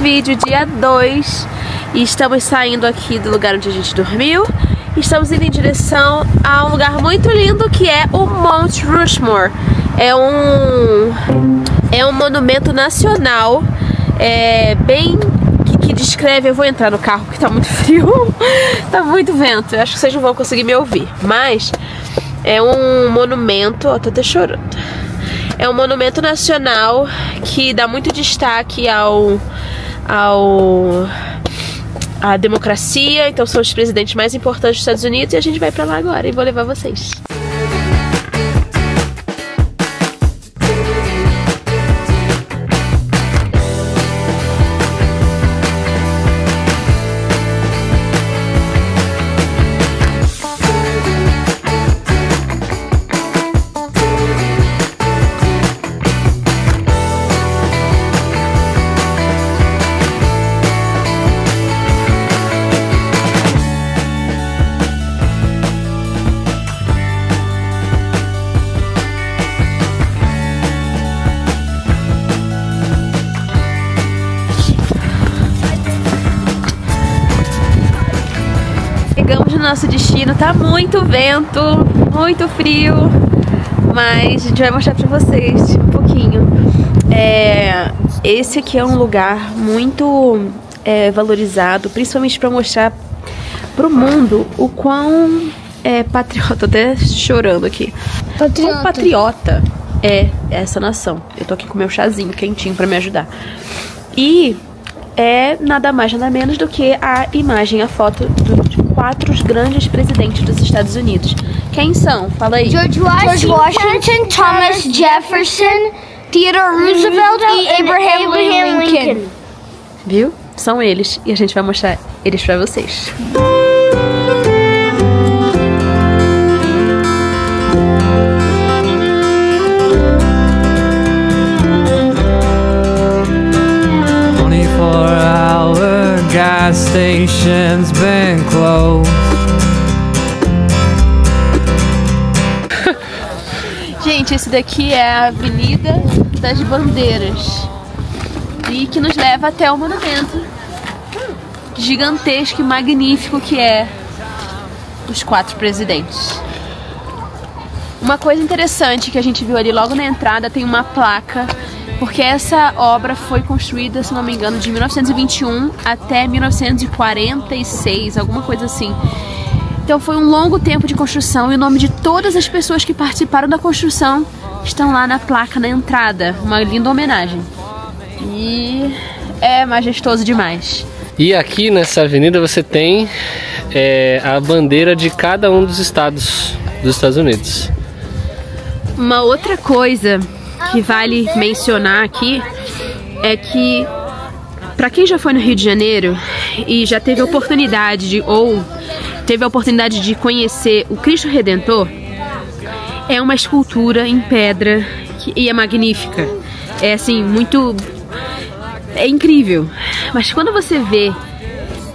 vídeo, dia 2. E estamos saindo aqui do lugar onde a gente dormiu. Estamos indo em direção a um lugar muito lindo que é o Mount Rushmore. É um monumento nacional, que descreve... Eu vou entrar no carro porque tá muito frio, tá muito vento. Eu acho que vocês não vão conseguir me ouvir, mas é um monumento... Ó, tô até chorando. É um monumento nacional que dá muito destaque à democracia. Então são os presidentes mais importantes dos Estados Unidos. E a gente vai pra lá agora e vou levar vocês. Chegamos no nosso destino, tá muito vento, muito frio, mas a gente vai mostrar pra vocês um pouquinho. Esse aqui é um lugar muito valorizado, principalmente pra mostrar pro mundo o quão patriota, tô até chorando aqui, quão patriota é essa nação. Eu tô aqui com meu chazinho quentinho pra me ajudar. E é nada mais nada menos do que a imagem, a foto de 4 grandes presidentes dos Estados Unidos. Quem são? Fala aí. George Washington, Thomas Jefferson, Theodore Roosevelt e Abraham Lincoln. Viu? São eles. E a gente vai mostrar eles pra vocês. Gas station's been closed. Gente, esse daqui é a Avenida das Bandeiras e que nos leva até o monumento gigantesco e magnífico que é os 4 presidentes. Uma coisa interessante que a gente viu ali logo na entrada, tem uma placa, porque essa obra foi construída, se não me engano, de 1921 até 1946, alguma coisa assim. Então foi um longo tempo de construção e o nome de todas as pessoas que participaram da construção estão lá na placa na entrada. Uma linda homenagem. E é majestoso demais. E aqui nessa avenida você tem a bandeira de cada um dos estados dos Estados Unidos. Uma outra coisa que vale mencionar aqui é que, para quem já foi no Rio de Janeiro e já teve a oportunidade de conhecer o Cristo Redentor, é uma escultura em pedra e é magnífica. É assim, é incrível. Mas quando você vê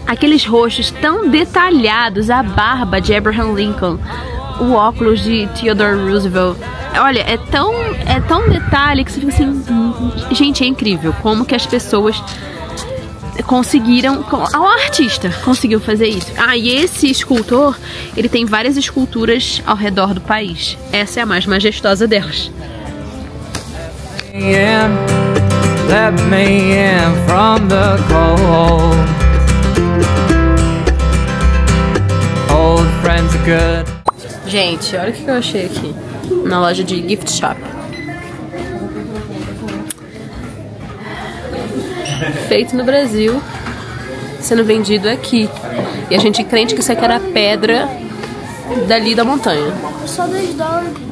aqueles rostos tão detalhados, a barba de Abraham Lincoln, o óculos de Theodore Roosevelt, olha, é tão detalhe que você fica assim, gente, é incrível como que as pessoas conseguiram, o artista conseguiu fazer isso. E esse escultor, ele tem várias esculturas ao redor do país. Essa é a mais majestosa delas. Let me in from the cold. Old friends are good. Gente, olha o que eu achei aqui na loja de gift shop. Feito no Brasil, sendo vendido aqui. E a gente crente que isso aqui era pedra dali da montanha. Só $2.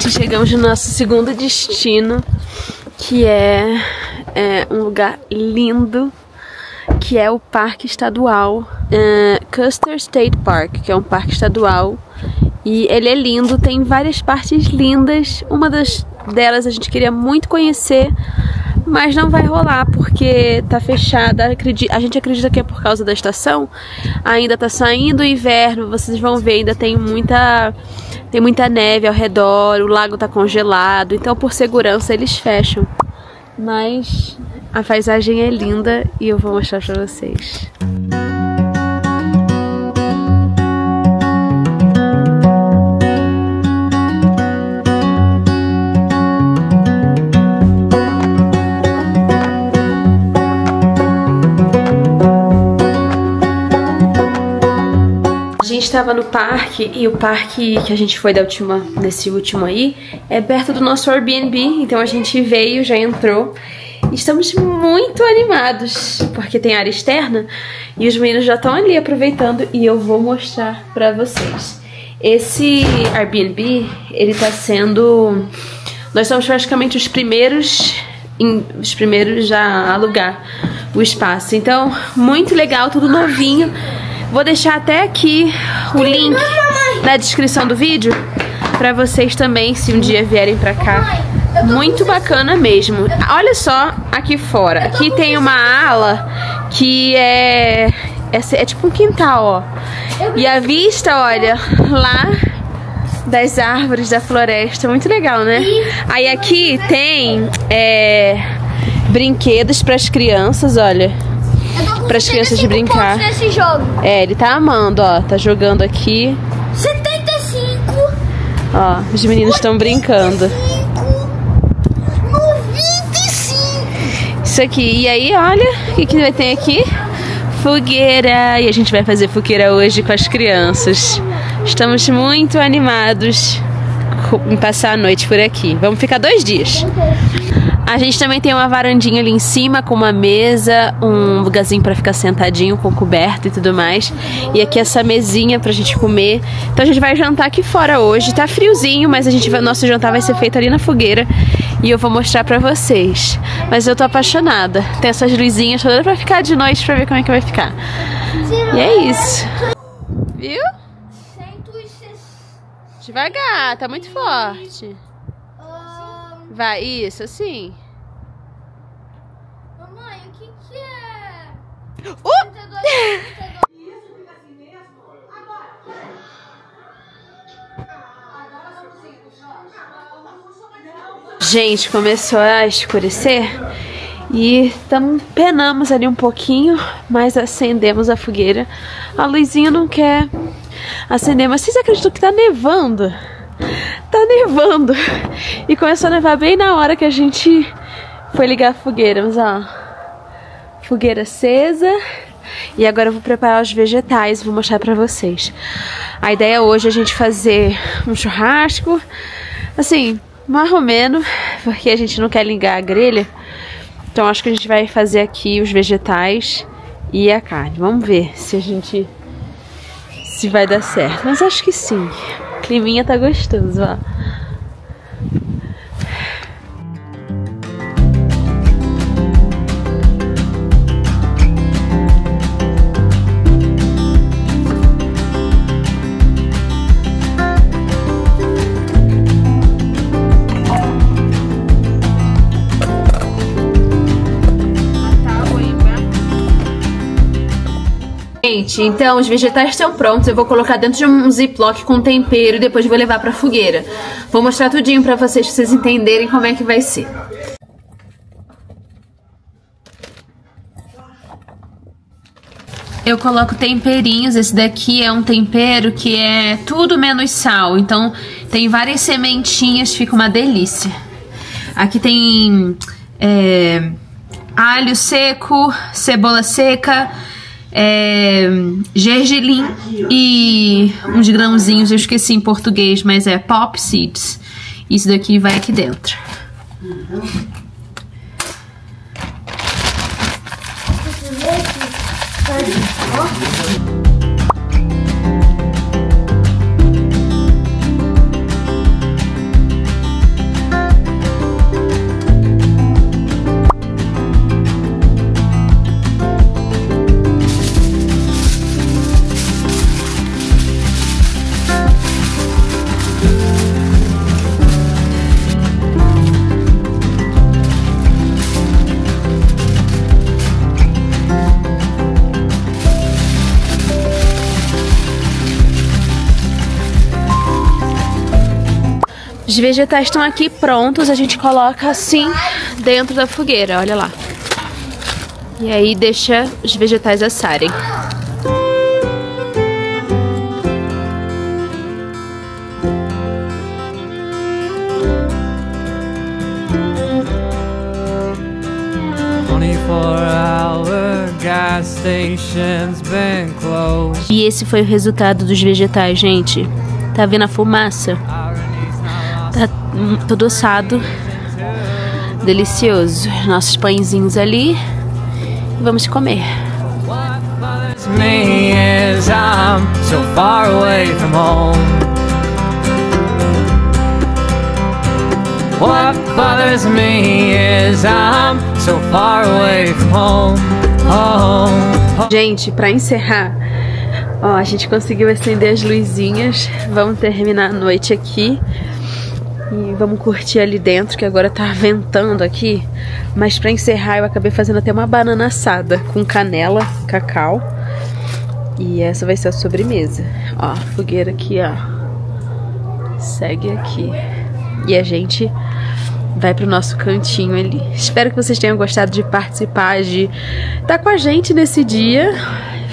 Gente, chegamos no nosso segundo destino, que é um lugar lindo, que é o Parque Estadual Custer State Park, que é um parque estadual. E ele é lindo, tem várias partes lindas. Uma delas a gente queria muito conhecer, mas não vai rolar porque tá fechada. A gente acredita que é por causa da estação. Ainda tá saindo o inverno, vocês vão ver, ainda tem muita neve ao redor, o lago tá congelado, então por segurança eles fecham. Mas a paisagem é linda e eu vou mostrar pra vocês. A gente estava no parque e o parque que a gente foi nesse último aí é perto do nosso Airbnb, então a gente veio, já entrou. Estamos muito animados porque tem área externa e os meninos já estão ali aproveitando e eu vou mostrar pra vocês. Esse Airbnb, ele tá sendo... Nós somos praticamente os primeiros já a alugar o espaço, então muito legal, tudo novinho. Vou deixar até aqui o link na descrição do vídeo pra vocês também, se um dia vierem pra cá. Muito bacana mesmo. Olha só aqui fora. Aqui tem uma ala que é tipo um quintal, ó. E a vista, olha, lá das árvores da floresta. Muito legal, né? Aí aqui tem brinquedos pras crianças, olha. Para as crianças de brincar. Nesse jogo. Ele tá amando, ó. Tá jogando aqui. 75. Ó, os meninos estão brincando. 95. Isso aqui. E aí, olha, o que vai ter aqui? Fogueira. E a gente vai fazer fogueira hoje com as crianças. Estamos muito animados em passar a noite por aqui. Vamos ficar 2 dias. A gente também tem uma varandinha ali em cima com uma mesa, um lugarzinho pra ficar sentadinho com coberta e tudo mais. E aqui essa mesinha pra gente comer. Então a gente vai jantar aqui fora hoje. Tá friozinho, mas nosso jantar vai ser feito ali na fogueira. E eu vou mostrar pra vocês. Mas eu tô apaixonada. Tem essas luzinhas todas pra ficar de noite pra ver como é que vai ficar. E é isso. Viu? Devagar, tá muito forte. Vai, isso, assim. Mamãe, o que é? 32. Gente, começou a escurecer e penamos ali um pouquinho, mas acendemos a fogueira. A luzinha não quer acender, mas vocês acreditam que tá nevando? Tá nevando. E começou a nevar bem na hora que a gente foi ligar a fogueira. Mas ó, fogueira acesa. E agora eu vou preparar os vegetais, vou mostrar pra vocês. A ideia hoje é a gente fazer um churrasco, assim, mais ou menos, porque a gente não quer ligar a grelha. Então acho que a gente vai fazer aqui os vegetais e a carne. Vamos ver se vai dar certo. Mas acho que sim. O climinha tá gostoso, ó. Gente, então os vegetais estão prontos. Eu vou colocar dentro de um ziplock com tempero e depois vou levar pra fogueira. Vou mostrar tudinho pra vocês entenderem como é que vai ser. Eu coloco temperinhos. Esse daqui é um tempero que é tudo menos sal. Então tem várias sementinhas, fica uma delícia. Aqui tem alho seco, cebola seca, gergelim e uns grãozinhos, eu esqueci em português, mas é pop seeds. Isso daqui vai aqui dentro. Os vegetais estão aqui prontos, a gente coloca assim dentro da fogueira, olha lá. E aí deixa os vegetais assarem. E esse foi o resultado dos vegetais, gente. Tá vendo a fumaça? Tá todo assado. Delicioso. Nossos pãezinhos ali. E vamos comer. What bothers me is I'm so far away from home. Gente, pra encerrar, ó, a gente conseguiu acender as luzinhas. Vamos terminar a noite aqui e vamos curtir ali dentro, que agora tá ventando aqui. Mas pra encerrar eu acabei fazendo até uma banana assada com canela, cacau. E essa vai ser a sobremesa. Ó, fogueira aqui, ó. Segue aqui. E a gente vai pro nosso cantinho ali. Espero que vocês tenham gostado de participar, de estar com a gente nesse dia.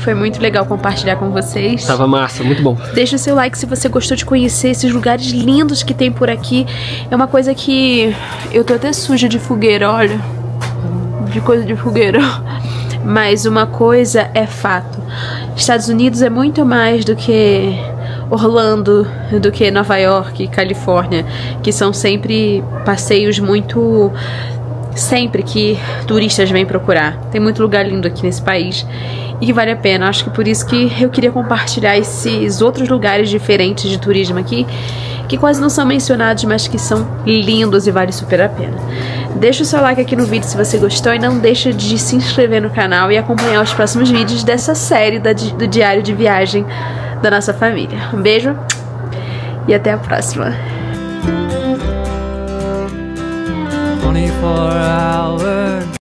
Foi muito legal compartilhar com vocês. Tava massa, muito bom. Deixa o seu like se você gostou de conhecer esses lugares lindos que tem por aqui. É uma coisa que... eu tô até suja de fogueira, olha. De coisa de fogueira. Mas uma coisa é fato. Estados Unidos é muito mais do que Orlando, do que Nova York e Califórnia, que são sempre passeios muito... sempre que turistas vêm procurar. Tem muito lugar lindo aqui nesse país e que vale a pena. Acho que por isso que eu queria compartilhar esses outros lugares diferentes de turismo aqui, que quase não são mencionados, mas que são lindos e vale super a pena. Deixa o seu like aqui no vídeo se você gostou e não deixa de se inscrever no canal e acompanhar os próximos vídeos dessa série do diário de viagem da nossa família. Um beijo e até a próxima. 24 hours